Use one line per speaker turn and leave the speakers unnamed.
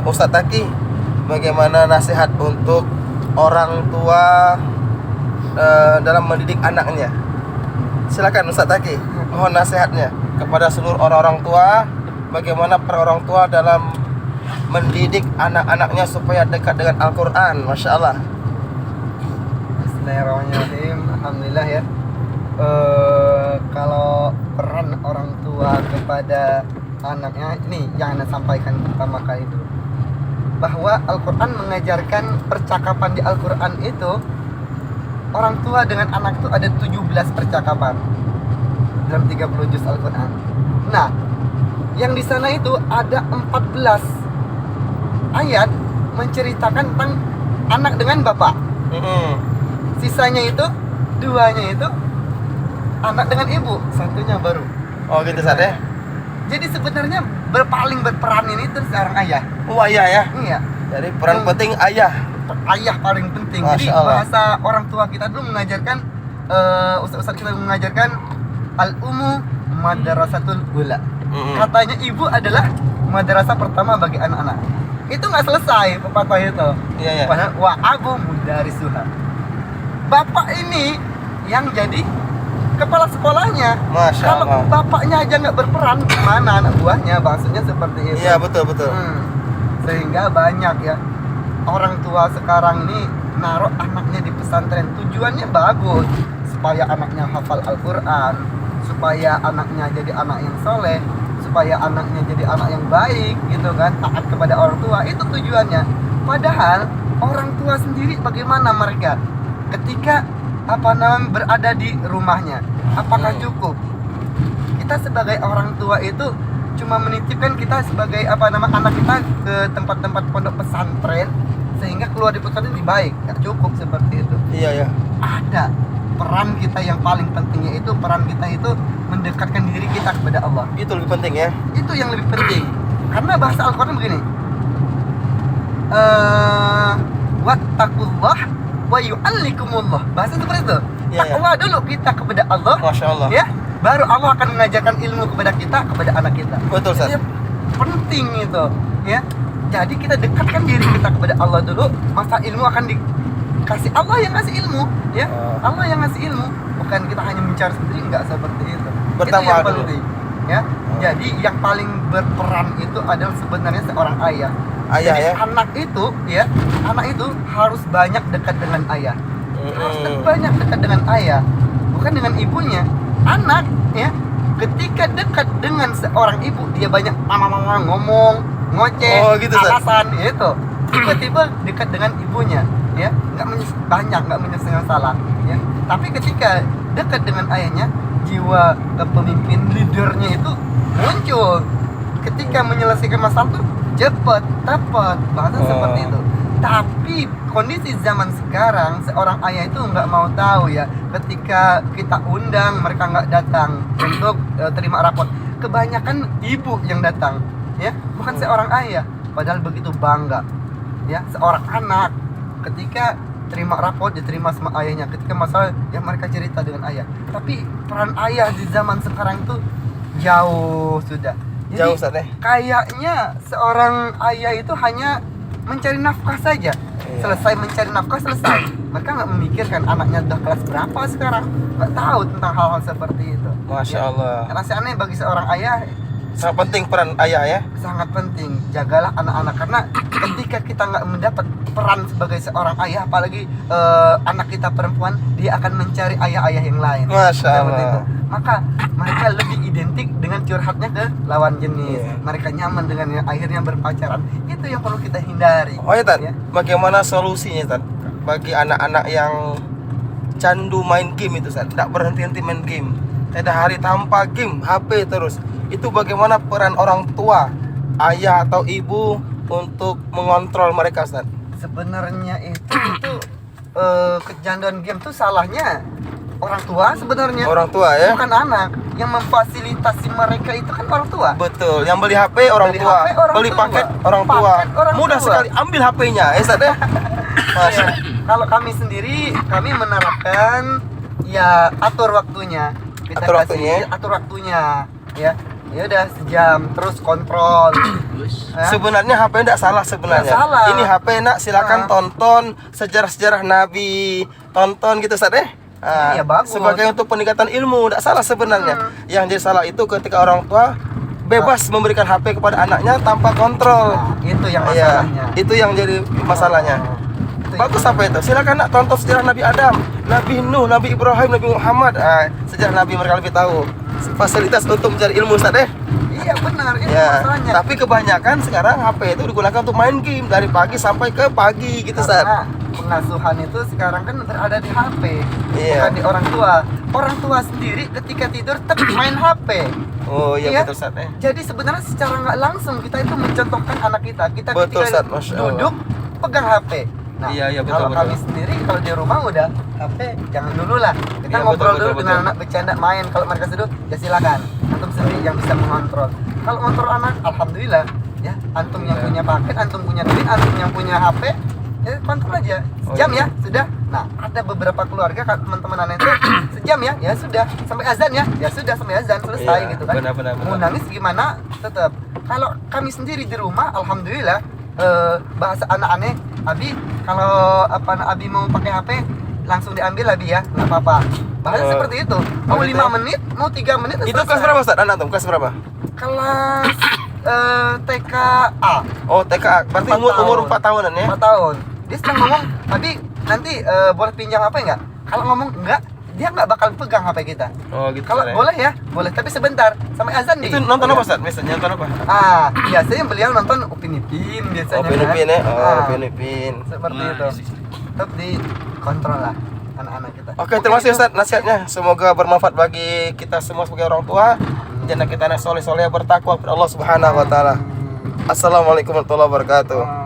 Ustadz Taki, bagaimana nasihat untuk orang tua dalam mendidik anaknya? Silakan Ustadz Taki, mohon nasihatnya kepada seluruh orang-orang tua. Bagaimana para orang tua dalam mendidik anak-anaknya supaya dekat dengan Al-Quran? Masya Allah.
Bismillahirrahmanirrahim. Alhamdulillah ya. Kalau peran orang tua kepada anaknya, ini yang Anda sampaikan pertama kali itu, bahwa Al-Quran mengajarkan percakapan di Al-Quran itu, orang tua dengan anak itu ada 17 percakapan dalam 30 juz Al-Quran. Nah, yang di sana itu ada 14 ayat menceritakan tentang anak dengan bapak. Sisanya itu, duanya itu anak dengan ibu, satunya baru.
Oh gitu Ustadz ya.
Jadi sebenarnya paling berperan ini itu seorang ayah.
Oh ayah ya.
Iya.
Jadi peran penting ayah.
Ayah paling penting.
Masya
Jadi
Allah.
bahasa orang tua kita dulu mengajarkan, ustaz-ustaz kita mengajarkan al-ummu madrasatul ula. Katanya ibu adalah madrasah pertama bagi anak-anak. Itu nggak selesai pepatah itu.
Iya iya.
Padahal wa abu mudarisuha. Bapak ini yang jadi kepala sekolahnya.
Masya
Kalau
Allah.
bapaknya aja nggak berperan, gimana anak buahnya? Maksudnya seperti itu.
Iya betul betul.
Sehingga banyak ya orang tua sekarang ini naruh anaknya di pesantren, tujuannya bagus supaya anaknya hafal Al-Quran, supaya anaknya jadi anak yang soleh, supaya anaknya jadi anak yang baik gitu kan, taat kepada orang tua, itu tujuannya. Padahal orang tua sendiri bagaimana mereka ketika berada di rumahnya, apakah cukup? Kita sebagai orang tua itu cuma menitipkan kita sebagai anak kita ke tempat-tempat pondok pesantren sehingga keluar di pesantren lebih baik, nggak cukup seperti itu.
Iya ya.
Ada peran kita yang paling pentingnya, itu peran kita itu mendekatkan diri kita kepada Allah.
Itu lebih penting ya.
Itu yang lebih penting. Karena bahasa Al-Quran begini, wattaqullah wa yu'allikumullah. Bahasa seperti itu.
Iya, iya.
Takwa dulu kita kepada Allah.
Masya Allah.
Ya, baru Allah akan mengajarkan ilmu kepada kita, kepada anak kita.
Betul Ustaz.
Jadi, penting itu, ya. Jadi kita dekatkan diri kita kepada Allah dulu, maka ilmu akan dikasih Allah yang ngasih ilmu, ya. Allah yang ngasih ilmu, bukan kita hanya mencari sendiri, enggak seperti itu.
Pertama
itu yang
dulu.
penting, ya. Jadi yang paling berperan itu adalah sebenarnya seorang ayah.
Ayah
Jadi
ya.
anak itu harus banyak dekat dengan ayah. Harus banyak dekat dengan ayah, bukan dengan ibunya. Anak ya, ketika dekat dengan seorang ibu, dia banyak mama ngomong, ngoceh,
Oh, gitu, Ustaz.
alasan itu. Tiba-tiba dekat dengan ibunya, ya, nggak menyelesaikan salah, ya. Tapi ketika dekat dengan ayahnya, jiwa pemimpin leadernya itu muncul. Ketika menyelesaikan masalah tuh cepat, tepat, bahasa seperti itu. Tapi kondisi zaman sekarang, seorang ayah itu nggak mau tahu ya. Ketika kita undang, mereka nggak datang untuk terima rapot. Kebanyakan ibu yang datang, ya, bukan seorang ayah. Padahal begitu bangga, ya, seorang anak ketika terima rapot diterima sama ayahnya. Ketika masalah, ya mereka cerita dengan ayah. Tapi peran ayah di zaman sekarang itu jauh sudah. Jadi,
Jauh Ustaz ya.
kayaknya seorang ayah itu hanya mencari nafkah saja.
Iya.
Selesai mencari nafkah, selesai. Mereka nggak memikirkan anaknya udah kelas berapa sekarang, nggak tahu tentang hal-hal seperti itu.
Masya Allah.
Rasanya bagi seorang ayah
Sangat penting peran ayah ya.
sangat penting. Jagalah anak-anak, karena ketika kita nggak mendapat peran sebagai seorang ayah, apalagi anak kita perempuan, dia akan mencari ayah-ayah yang lain.
Masya
Seperti
Allah.
itu. Maka mereka lebih identik dengan curhatnya ke lawan jenis.
Iya.
Mereka nyaman dengan yang akhirnya berpacaran. Itu yang perlu kita hindari.
Oh ya Tan,
Ya.
bagaimana solusinya Tan bagi anak-anak yang candu main game itu Tan, tidak berhenti-henti main game, tidak hari tanpa game, HP terus. Itu bagaimana peran orang tua, ayah atau ibu untuk mengontrol mereka Tan?
Sebenarnya itu kecanduan game tuh salahnya orang tua sebenarnya.
Orang tua ya.
Bukan anak. Yang memfasilitasi mereka itu kan orang tua.
Betul, yang beli HP orang
Beli
tua,
HP orang
beli
tua.
paket orang tua.
Paket orang
Mudah
tua.
sekali, ambil HP-nya, Ustaz ya. Masya.
Ya, kalau kami sendiri, kami menerapkan ya atur waktunya. Kita
Atur
kasih
waktunya.
atur waktunya, ya. Ya udah sejam, terus kontrol.
bagus.
Sebenarnya HP enggak salah sebenarnya.
Nggak salah.
Ini HP nak silakan tonton sejarah-sejarah Nabi, tonton gitu Ustaz
Iya, bagus.
Sebagai untuk peningkatan ilmu, enggak salah sebenarnya. Yang jadi salah itu ketika orang tua bebas memberikan HP kepada anaknya tanpa kontrol.
Nah, itu yang
Iya,
masalahnya.
itu yang jadi masalahnya.
Itu
Bagus
yang-
apa itu? Silakan nak tonton sejarah Nabi Adam, Nabi Nuh, Nabi Ibrahim, Nabi Muhammad. Sejarah Nabi mereka lebih tahu. Fasilitas untuk mencari ilmu Ustaz
Iya benar, itu
Ya,
masalahnya.
tapi kebanyakan sekarang HP itu digunakan untuk main game dari pagi sampai ke pagi gitu Ustaz.
Karena pengasuhan itu sekarang kan berada di HP,
Iya.
bukan di orang tua. Orang tua sendiri ketika tidur tetap main HP.
Oh iya
Iya.
betul Ustaz
Jadi sebenarnya secara nggak langsung kita itu mencontohkan anak kita. Kita
Betul,
ketika
Ustaz. Masya Allah.
duduk pegang HP. Nah,
Iya, betul,
kalau
betul.
kami sendiri kalau di rumah udah HP jangan dulu lah. Kita
Iya,
ngobrol
betul,
dulu
betul,
dengan
betul.
anak bercanda main. Kalau mereka sedut ya silakan. Antum sendiri yang bisa mengontrol. Kalau ngontrol anak, alhamdulillah ya. Antum yang
Iya.
punya paket, antum punya duit, antum yang punya HP, ya kontrol aja. Sejam
iya.
ya, sudah. Nah, ada beberapa keluarga teman-teman anak itu sejam ya sudah sampai azan ya sudah sampai azan selesai
Iya,
gitu kan.
benar.
Mau nangis gimana tetap. Kalau kami sendiri di rumah, alhamdulillah bahasa anak-anak Abi kalau Abi mau pakai HP langsung diambil Abi ya, nggak apa-apa. Bahasa
Oh.
seperti itu. Mau
gitu
5
ya?
menit, mau 3 menit
Itu kelas berapa Ustaz? Anak tuh kelas berapa?
Kelas TKA
Oh TK, berarti
4
umur
tahun.
4 tahunan ya?
4 tahun. Dia sedang ngomong, Abi nanti boleh pinjam HP nggak? Kalau ngomong enggak, dia nggak bakal pegang HP kita.
Oh gitu
Kalau
Ustaz, ya?
boleh ya, boleh. Tapi sebentar sampai azan nih.
Itu nonton apa Ustaz? Biasanya nonton apa?
Biasanya beliau nonton Upin Ipin biasanya.
Oh Pinipin ya?
kan?
Oh Pinipin.
Seperti
Nah,
itu.
iya sih.
Tetap dikontrol lah anak-anak kita.
Oke, terima kasih Ustaz nasihatnya. Semoga bermanfaat bagi kita semua sebagai orang tua. Dan kita anak soleh-soleh bertakwa kepada Allah Subhanahu wa taala. Assalamualaikum warahmatullahi wabarakatuh.